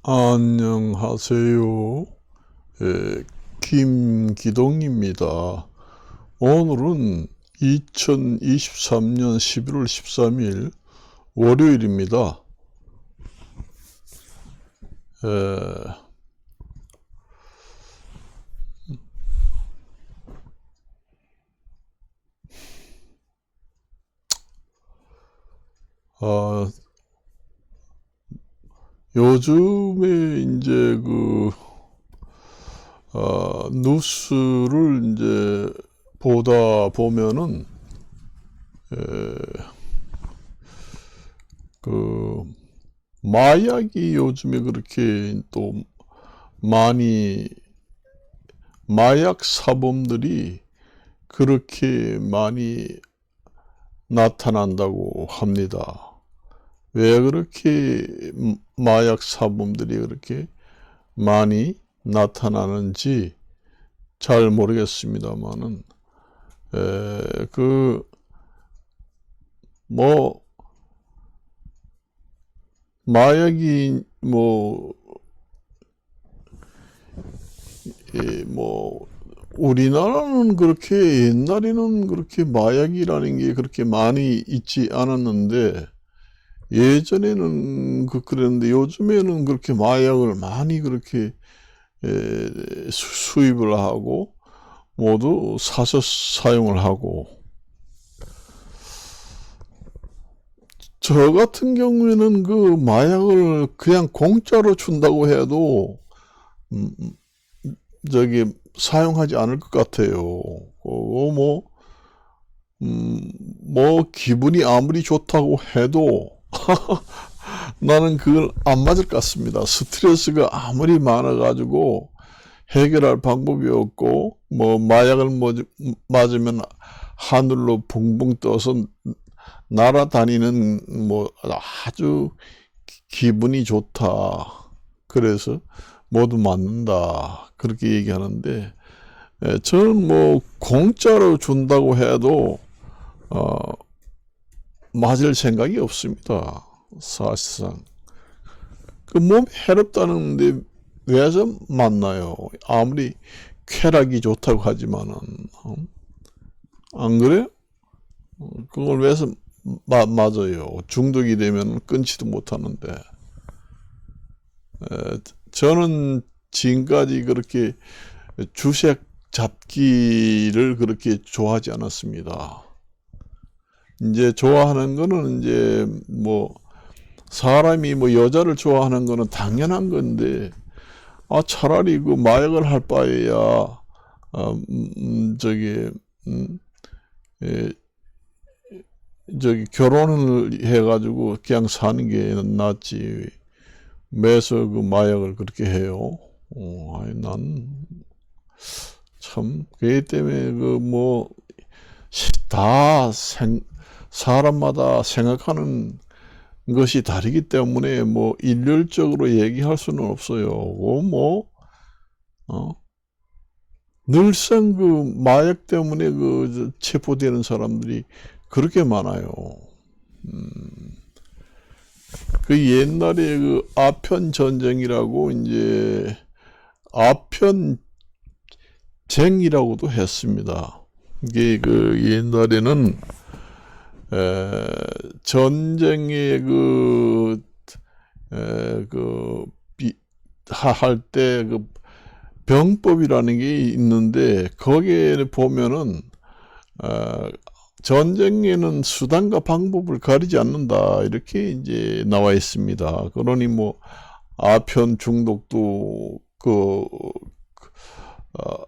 안녕하세요. 김기동입니다. 오늘은 2023년 11월 13일 월요일입니다. 요즘에 이제 뉴스를 이제 보다 보면은 마약이 요즘에 그렇게 또 많이 마약 사범들이 그렇게 많이 나타난다고 합니다. 왜 그렇게 마약 사범들이 그렇게 많이 나타나는지 잘 모르겠습니다만은 마약이 우리나라는 그렇게 옛날에는 그렇게 마약이라는 게 그렇게 많이 있지 않았는데 예전에는 그랬는데 요즘에는 그렇게 마약을 많이 그렇게 수입을 하고 모두 사서 사용을 하고, 저 같은 경우에는 그 마약을 그냥 공짜로 준다고 해도 사용하지 않을 것 같아요. 기분이 아무리 좋다고 해도 나는 그걸 안 맞을 것 같습니다. 스트레스가 아무리 많아가지고 해결할 방법이 없고, 마약을 맞으면 하늘로 붕붕 떠서 날아다니는 아주 기분이 좋다. 그래서 모두 맞는다. 그렇게 얘기하는데, 저는 공짜로 준다고 해도 맞을 생각이 없습니다. 사실상 그 몸 해롭다는데 왜서 맞나요? 아무리 쾌락이 좋다고 하지만은 안 그래요? 그걸 왜서 맞아요? 중독이 되면 끊지도 못하는데. 저는 지금까지 그렇게 주색 잡기를 그렇게 좋아하지 않았습니다. 이제 좋아하는 거는 이제 사람이 여자를 좋아하는 거는 당연한 건데, 차라리 그 마약을 할 바에야 결혼을 해가지고 그냥 사는 게 낫지. 매서 그 마약을 그렇게 해요. 난 참, 그기 때문에 사람마다 생각하는 것이 다르기 때문에 일률적으로 얘기할 수는 없어요. 늘상 그 마약 때문에 체포되는 사람들이 그렇게 많아요. 그 옛날에 그 아편 전쟁이라고 이제 아편쟁이라고도 했습니다. 이게 그 옛날에는 전쟁에 할 때 병법이라는 게 있는데, 거기에 보면은 전쟁에는 수단과 방법을 가리지 않는다, 이렇게 이제 나와 있습니다. 그러니 아편 중독도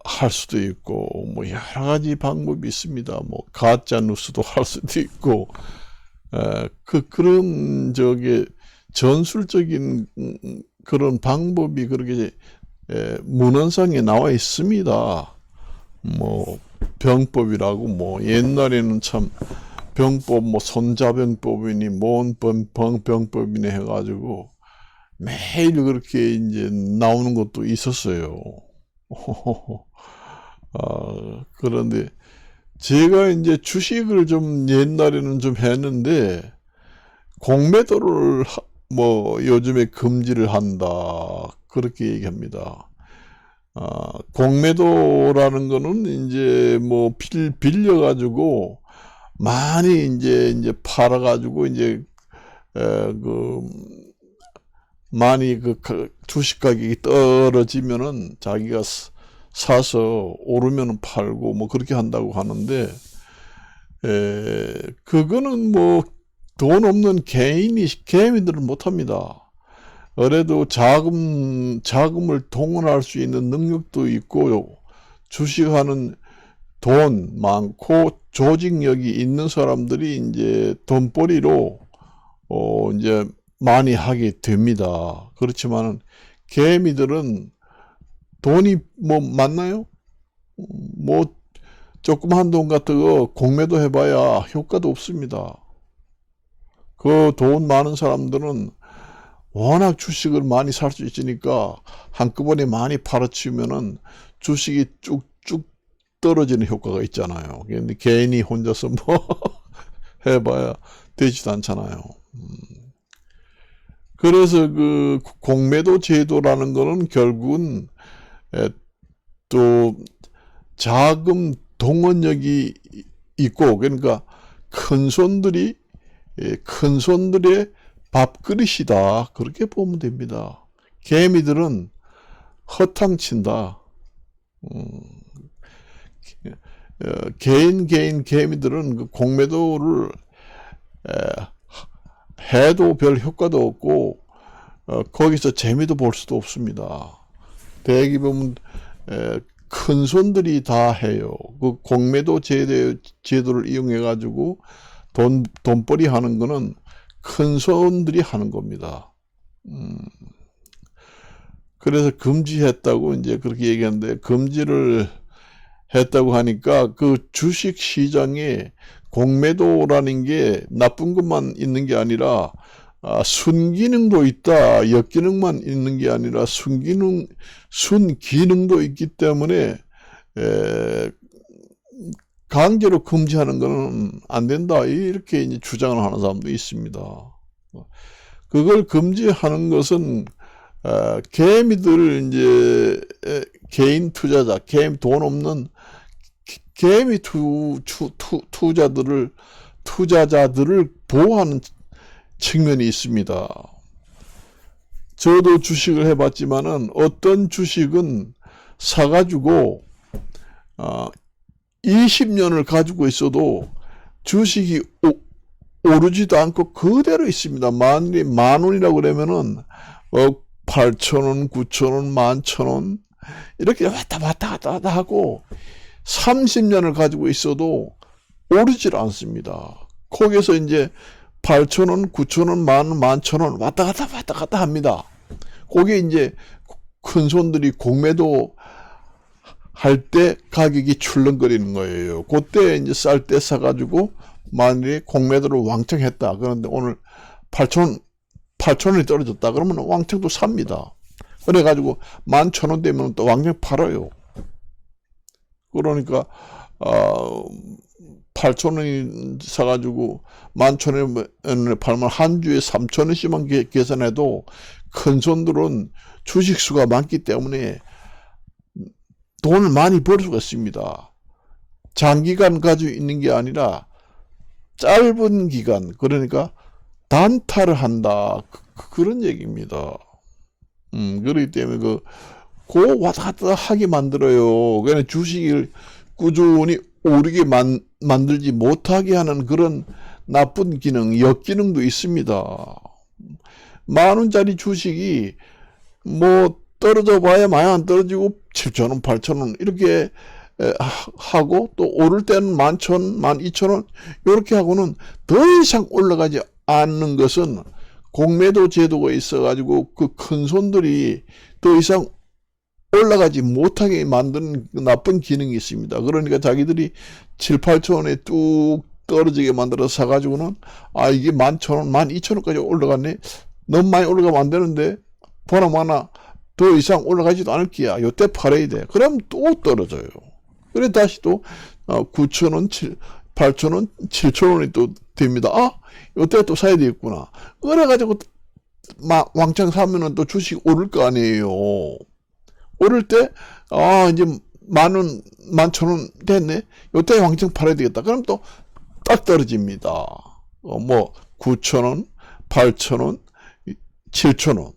할 수도 있고 여러 가지 방법이 있습니다. 가짜 뉴스도 할 수도 있고, 그런 전술적인 그런 방법이 그렇게 문헌상에 나와 있습니다. 병법이라고 옛날에는 참 병법 손자병법이니 뭔 병법이니 해가지고 매일 그렇게 이제 나오는 것도 있었어요. 그런데 제가 이제 주식을 좀 옛날에는 좀 했는데 공매도를 뭐 요즘에 금지를 한다 그렇게 얘기합니다. 공매도라는 거는 이제 뭐 빌려가지고 많이 이제 팔아가지고 이제 그 많이 그 주식 가격이 떨어지면은 자기가 사서 오르면은 팔고 뭐 그렇게 한다고 하는데 그거는 뭐 돈 없는 개미들은 못합니다. 그래도 자금을 동원할 수 있는 능력도 있고 주식하는 돈 많고 조직력이 있는 사람들이 이제 돈벌이로 이제 많이 하게 됩니다. 그렇지만은 개미들은 돈이 뭐 많나요? 뭐 조그만 돈 같은 거 공매도 해봐야 효과도 없습니다. 그 돈 많은 사람들은 워낙 주식을 많이 살 수 있으니까 한꺼번에 많이 팔아치우면은 주식이 쭉쭉 떨어지는 효과가 있잖아요. 근데 개인이 혼자서 뭐 해봐야 되지도 않잖아요. 그래서 그 공매도 제도라는 거는 결국은 또 자금 동원력이 있고 그러니까 큰 손들의 밥그릇이다 그렇게 보면 됩니다. 개미들은 허탕친다. 개인 개미들은 그 공매도를 해도 별 효과도 없고 거기서 재미도 볼 수도 없습니다. 대개 보면 큰 손들이 다 해요. 그 공매도 제도를 이용해 가지고 돈벌이 하는 거는 큰 손들이 하는 겁니다. 그래서 금지했다고 이제 그렇게 얘기하는데 금지를 했다고 하니까 그 주식 시장에 공매도라는 게 나쁜 것만 있는 게 아니라 순기능도 있다. 역기능만 있는 게 아니라 순기능도 있기 때문에 강제로 금지하는 것은 안 된다. 이렇게 이제 주장을 하는 사람도 있습니다. 그걸 금지하는 것은 개미들 이제 개인 투자자, 돈 없는 개미 투자자들을 보호하는 측면이 있습니다. 저도 주식을 해봤지만은 어떤 주식은 사가지고 20년을 가지고 있어도 주식이 오르지도 않고 그대로 있습니다. 만일이 10,000원이라고 그러면은 8,000원, 9,000원, 11,000원 이렇게 왔다 갔다 하고 30년을 가지고 있어도 오르질 않습니다. 거기서 이제 8,000원, 9,000원, 10,000원, 11,000원 왔다 갔다 합니다. 거기에 이제 큰 손들이 공매도 할 때 가격이 출렁거리는 거예요. 그때 이제 쌀 때 사가지고 만일에 공매도를 왕창 했다. 그런데 오늘 8,000원이 떨어졌다. 그러면 왕창 또 삽니다. 그래가지고 11,000원 되면 또 왕창 팔아요. 그러니까 8,000원이 사가지고 11,000원에 팔면 한 주에 3,000원씩만 계산해도 큰 손들은 주식수가 많기 때문에 돈을 많이 벌 수가 있습니다. 장기간 가지고 있는 게 아니라 짧은 기간, 그러니까 단타를 한다. 그런 얘기입니다. 그렇기 때문에 그 왔다 갔다 하게 만들어요. 그냥 주식을 꾸준히 오르게 만들지 못하게 하는 그런 나쁜 기능, 역기능도 있습니다. 10,000원짜리 주식이 뭐 떨어져 봐야 많이 안 떨어지고 7,000원, 8,000원 이렇게 하고 또 오를 때는 11,000원, 12,000원 이렇게 하고는 더 이상 올라가지 않는 것은 공매도 제도가 있어가지고 그 큰 손들이 더 이상 올라가지 못하게 만드는 나쁜 기능이 있습니다. 그러니까 자기들이 7, 8,000원에 뚝 떨어지게 만들어서 사가지고는 이게 11,000원, 12,000원까지 올라갔네. 너무 많이 올라가면 안 되는데 보나마나 더 이상 올라가지도 않을 기야. 요때 팔아야 돼. 그럼 또 떨어져요. 그래 다시 또 9,000원, 8,000원, 7,000원이 또 됩니다. 요때 또 사야 되겠구나. 그래가지고 왕창 사면은 또 주식 오를 거 아니에요. 오를 때, 이제 10,000원, 11,000원 됐네. 요때 왕창 팔아야 되겠다. 그럼 또 딱 떨어집니다. 9,000원, 8,000원, 7,000원.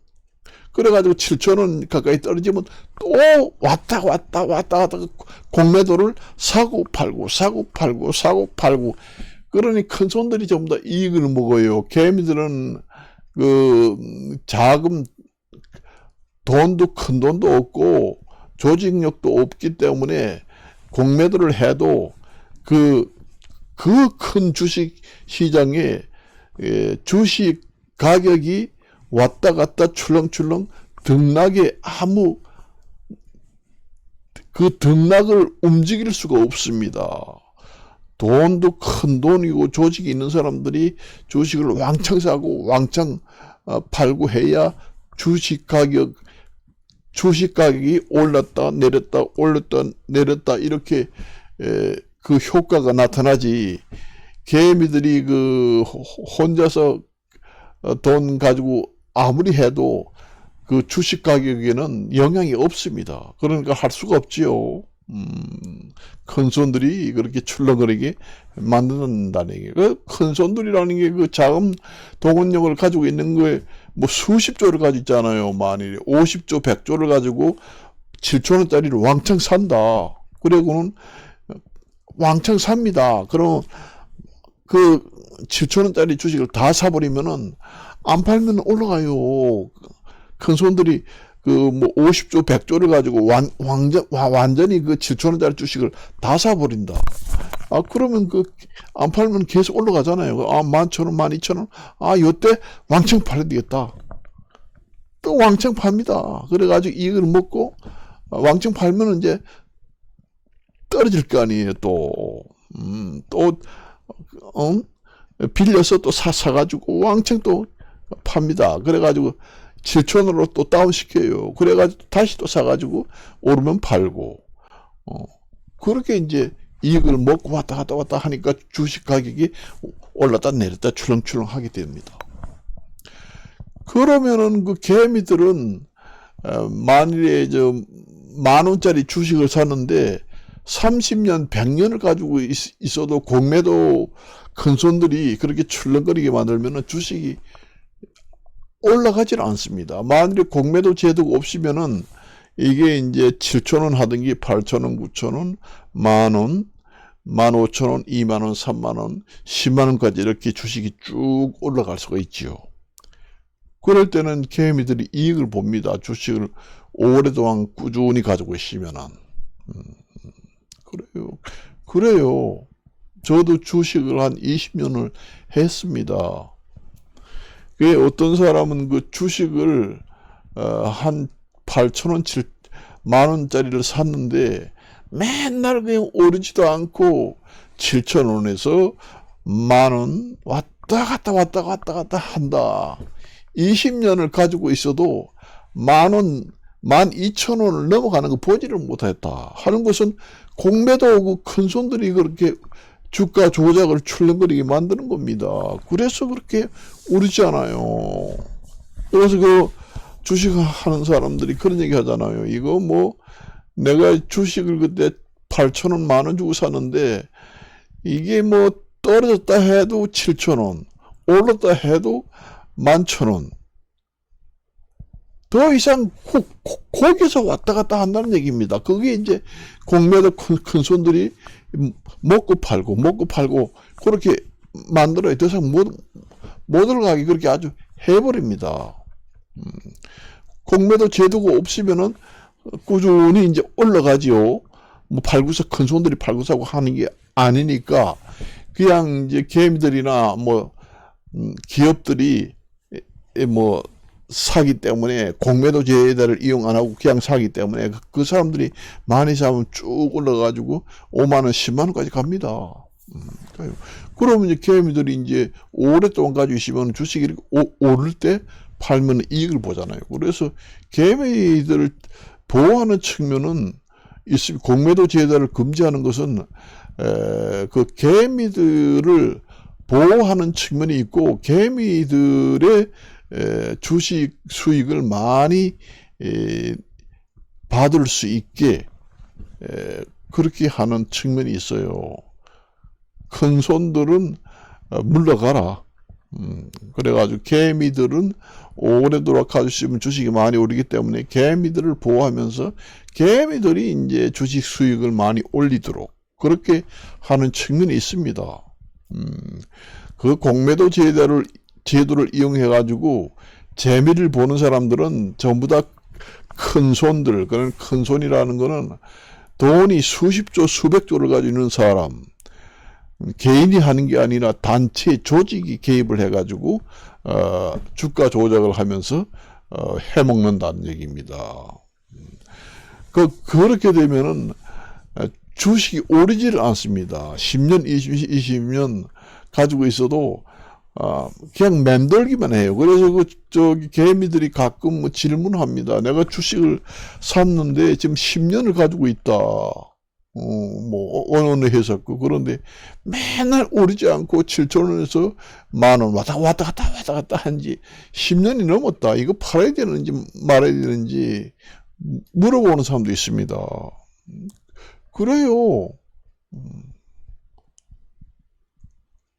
그래가지고 7,000원 가까이 떨어지면 또 왔다 공매도를 사고 팔고 그러니 큰 손들이 전부 다 이익을 먹어요. 개미들은 자금, 돈도 큰 돈도 없고 조직력도 없기 때문에 공매도를 해도 그 큰 주식 시장에 주식 가격이 왔다 갔다 출렁출렁 등락에 그 등락을 움직일 수가 없습니다. 돈도 큰 돈이고 조직이 있는 사람들이 주식을 왕창 사고 왕창 팔고 해야 주식 가격이 올랐다 내렸다 이렇게 그 효과가 나타나지. 개미들이 혼자서 돈 가지고 아무리 해도 그 주식 가격에는 영향이 없습니다. 그러니까 할 수가 없지요. 큰 손들이 그렇게 출렁거리게 만든다는 얘기예요. 큰 손들이라는 게 그 자금 동원력을 가지고 있는 거에 수십조를 가지고 있잖아요. 만일에 50조, 100조를 가지고 7,000원짜리를 왕창 산다. 그리고는 왕창 삽니다. 그럼 그 7,000원짜리 주식을 다 사버리면은 안 팔면 올라가요. 큰 손들이 50조, 100조를 가지고 완전히 그 7,000원짜리 주식을 다 사버린다. 그러면 안 팔면 계속 올라가잖아요. 11,000원, 12,000원. 요때 왕창 팔아야 되겠다. 또 왕창 팝니다. 그래가지고 이익을 먹고, 왕창 팔면 이제 떨어질 거 아니에요, 빌려서 또 사가지고 왕창 또 팝니다. 그래가지고 7,000원으로 또 다운시켜요. 그래가지고 다시 또 사가지고 오르면 팔고, 그렇게 이제 이익을 먹고 왔다 하니까 주식 가격이 올랐다 내렸다 출렁출렁 하게 됩니다. 그러면은 그 개미들은, 만일에 10,000원짜리 주식을 샀는데 30년, 100년을 가지고 있어도 공매도 큰 손들이 그렇게 출렁거리게 만들면은 주식이 올라가질 않습니다. 만일에 공매도 제도가 없으면은 이게 이제 7,000원 하든지 8,000원, 9,000원, 10,000원, 15,000원, 20,000원, 30,000원, 10만원까지 이렇게 주식이 쭉 올라갈 수가 있지요. 그럴 때는 개미들이 이익을 봅니다. 주식을 오랫동안 꾸준히 가지고 있으면은. 그래요. 저도 주식을 한 20년을 했습니다. 어떤 사람은 그 주식을 한 8,000원, 10,000원짜리를 샀는데 맨날 그냥 오르지도 않고 7,000원에서 10,000원 왔다 갔다 한다. 20년을 가지고 있어도 10,000원, 12,000원을 넘어가는 거 보지를 못했다 하는 것은 공매도 오고 큰 손들이 그렇게 주가 조작을 출렁거리게 만드는 겁니다. 그래서 그렇게 오르지 않아요. 그래서 주식하는 사람들이 그런 얘기 하잖아요. 이거 내가 주식을 그때 8,000원, 10,000원 주고 샀는데 이게 떨어졌다 해도 7,000원, 올랐다 해도 11,000원. 더 이상 거기서 왔다 갔다 한다는 얘기입니다. 그게 이제 공매도 큰 손들이 먹고 팔고 그렇게 만들어야 더 이상 못 들어가게 그렇게 아주 해버립니다. 공매도 제도가 없으면은 꾸준히 이제 올라가지요. 팔고서 큰 손들이 팔고 사고 하는 게 아니니까 그냥 이제 개미들이나 기업들이 사기 때문에 공매도 제도를 이용 안 하고 그냥 사기 때문에 그 사람들이 많이 사면 쭉 올라가지고 5만원, 10만원까지 갑니다. 그러면 이제 개미들이 이제 오랫동안 가지고 있으면 주식이 이렇게 오를 때 팔면 이익을 보잖아요. 그래서 개미들을 보호하는 측면은 있습니다. 공매도 제도를 금지하는 것은 그 개미들을 보호하는 측면이 있고 개미들의 주식 수익을 많이 받을 수 있게 그렇게 하는 측면이 있어요. 큰 손들은 물러가라. 그래가지고 개미들은 오래도록 가주시면 주식이 많이 오르기 때문에 개미들을 보호하면서 개미들이 이제 주식 수익을 많이 올리도록 그렇게 하는 측면이 있습니다. 그 공매도 제도를 이용해가지고 재미를 보는 사람들은 전부 다 큰 손들, 그런 큰 손이라는 거는 돈이 수십조, 수백조를 가지고 있는 사람, 개인이 하는 게 아니라 단체, 조직이 개입을 해가지고 주가 조작을 하면서 해먹는다는 얘기입니다. 그렇게 되면은 주식이 오르지를 않습니다. 10년, 20년 가지고 있어도 그냥 맴돌기만 해요. 그래서 저기 개미들이 가끔 뭐 질문합니다. 내가 주식을 샀는데 지금 10년을 가지고 있다. 뭐 어느 회사 거 그런데 맨날 오르지 않고 7,000원에서 10,000원 왔다 갔다 한지 10년이 넘었다. 이거 팔아야 되는지 말아야 되는지 물어보는 사람도 있습니다. 그래요.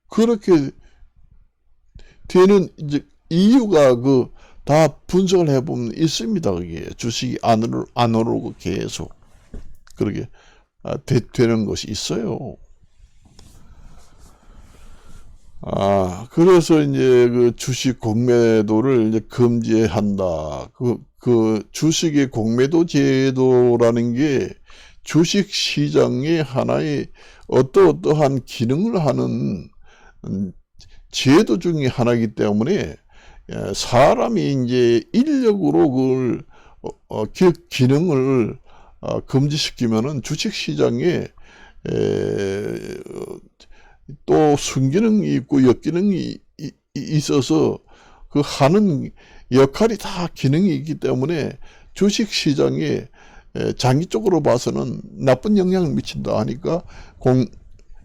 그렇게 되는 이제 이유가 다 분석을 해보면 있습니다. 그게 주식이 안 오르고 계속 그렇게 되는 것이 있어요. 그래서 이제 그 주식 공매도를 이제 금지한다. 그 주식의 공매도 제도라는 게 주식 시장의 하나의 어떠한 기능을 하는 제도 중에 하나이기 때문에 사람이 이제 인력으로 그걸 기능을 금지시키면은 주식 시장에 또 순기능이 있고 역기능이 있어서 그 하는 역할이 다 기능이 있기 때문에 주식 시장에 장기적으로 봐서는 나쁜 영향을 미친다 하니까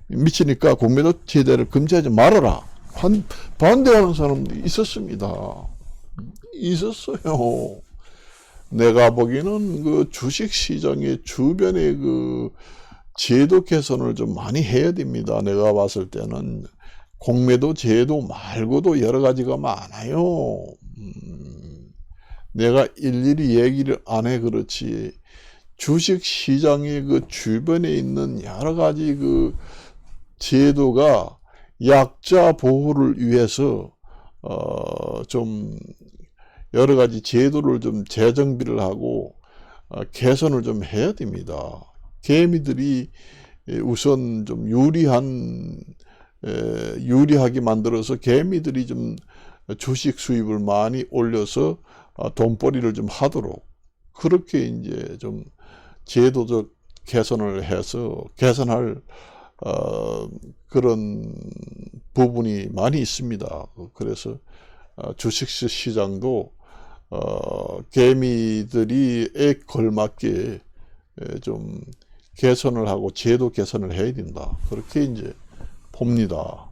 미치니까 공매도 제도를 금지하지 말아라. 반대하는 사람도 있었습니다. 있었어요. 내가 보기에는 그 주식 시장의 주변에 그 제도 개선을 좀 많이 해야 됩니다. 내가 봤을 때는 공매도 제도 말고도 여러 가지가 많아요. 내가 일일이 얘기를 안 해 그렇지. 주식 시장의 그 주변에 있는 여러 가지 그 제도가 약자 보호를 위해서 좀 여러 가지 제도를 좀 재정비를 하고 개선을 좀 해야 됩니다. 개미들이 우선 좀 유리하게 만들어서 개미들이 좀 주식 수입을 많이 올려서 돈벌이를 좀 하도록 그렇게 이제 좀 제도적 개선을 해서 개선할 그런 부분이 많이 있습니다. 그래서 주식 시장도 개미들이에 걸맞게 좀 개선을 하고 제도 개선을 해야 된다. 그렇게 이제 봅니다.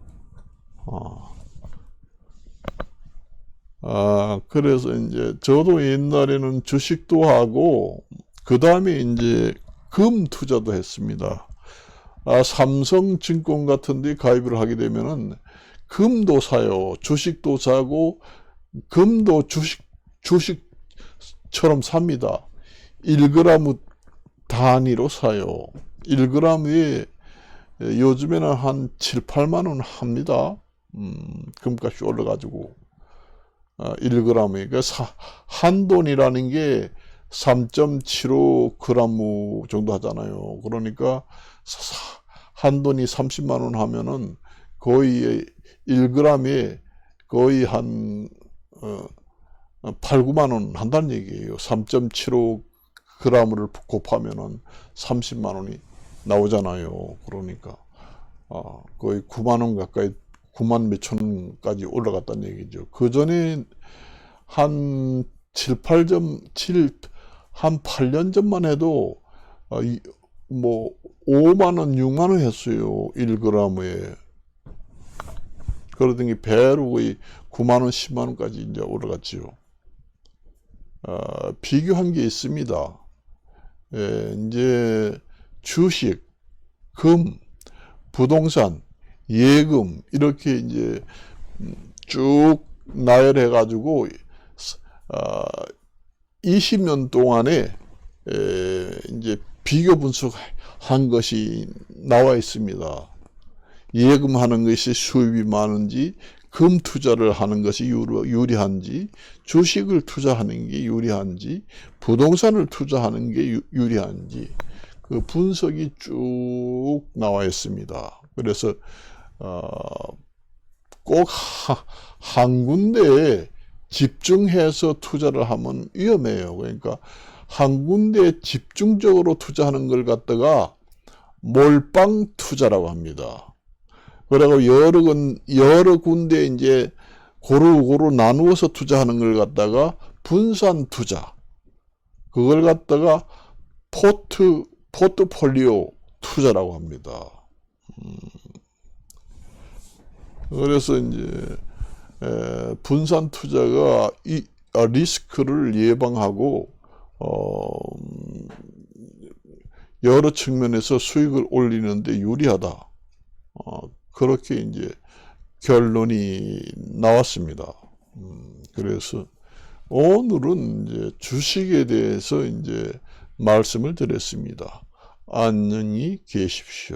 그래서 이제 저도 옛날에는 주식도 하고 그 다음에 이제 금 투자도 했습니다. 삼성증권 같은 데 가입을 하게 되면은 금도 사요. 주식도 사고 금도 주식처럼 삽니다. 1g 단위로 사요. 1g에 요즘에는 한 7, 8만 원 합니다. 금값이 올라가지고 1g에 그러니까 한돈이라는 게 3.75g 정도 하잖아요. 그러니까 한돈이 30만 원 하면은 거의 1g에 거의 한 8, 9만 원 한다는 얘기예요. 3.75g을 곱하면은 30만 원이 나오잖아요. 그러니까 거의 9만 원 가까이 9만 몇천 원까지 올라갔다는 얘기죠. 그 전에 한 8년 전만 해도 뭐 5만 원, 6만 원 했어요. 1g에. 그러더니 배로 거의 9만 원, 10만 원까지 이제 올라갔지요. 비교한 게 있습니다. 이제 주식, 금, 부동산, 예금 이렇게 이제 쭉 나열해 가지고 20년 동안에 이제 비교 분석한 것이 나와 있습니다. 예금하는 것이 수입이 많은지, 금 투자를 하는 것이 유리한지, 주식을 투자하는 게 유리한지, 부동산을 투자하는 게 유리한지 그 분석이 쭉 나와 있습니다. 그래서 꼭 한 군데에 집중해서 투자를 하면 위험해요. 그러니까 한 군데에 집중적으로 투자하는 걸 갖다가 몰빵 투자라고 합니다. 그리고 여러 군데 이제 고루고루 나누어서 투자하는 걸 갖다가 분산 투자, 그걸 갖다가 포트폴리오 투자라고 합니다. 그래서 이제 분산 투자가 이 리스크를 예방하고 여러 측면에서 수익을 올리는데 유리하다. 그렇게 이제 결론이 나왔습니다. 그래서 오늘은 이제 주식에 대해서 이제 말씀을 드렸습니다. 안녕히 계십시오.